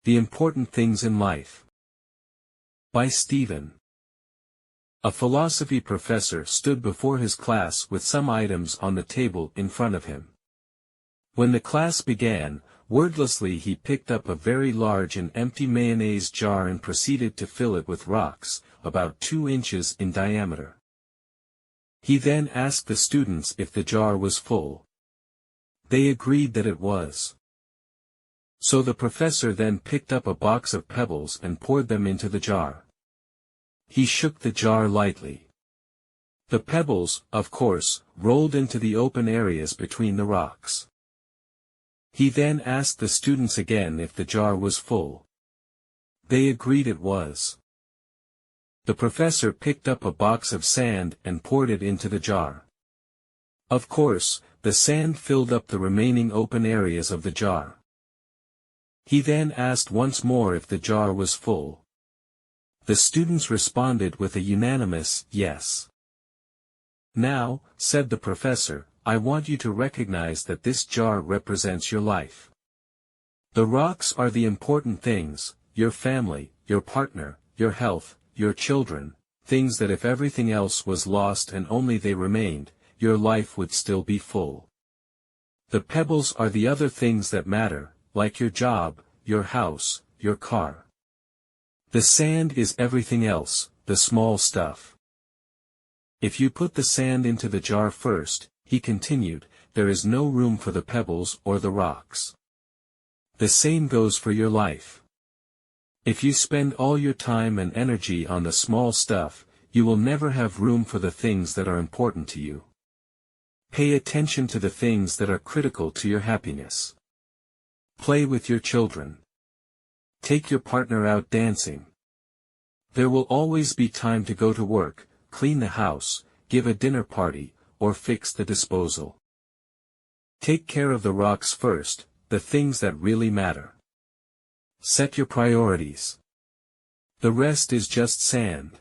The Important Things in Life. By Stephen. A philosophy professor stood before his class with some items on the table in front of him. When the class began, wordlessly he picked up a very large and empty mayonnaise jar and proceeded to fill it with rocks, about 2 inches in diameter. He then asked the students if the jar was full. They agreed that it was. So the professor then picked up a box of pebbles and poured them into the jar. He shook the jar lightly. The pebbles, of course, rolled into the open areas between the rocks. He then asked the students again if the jar was full. They agreed it was. The professor picked up a box of sand and poured it into the jar. Of course, the sand filled up the remaining open areas of the jar. He then asked once more if the jar was full. The students responded with a unanimous yes. Now, said the professor, I want you to recognize that this jar represents your life. The rocks are the important things, your family, your partner, your health, your children, things that if everything else was lost and only they remained, your life would still be full. The pebbles are the other things that matter, like your job, your house, your car. The sand is everything else, the small stuff. If you put the sand into the jar first, he continued, there is no room for the pebbles or the rocks. The same goes for your life. If you spend all your time and energy on the small stuff, you will never have room for the things that are important to you. Pay attention to the things that are critical to your happiness. Play with your children. Take your partner out dancing. There will always be time to go to work, clean the house, give a dinner party, or fix the disposal. Take care of the rocks first, the things that really matter. Set your priorities. The rest is just sand.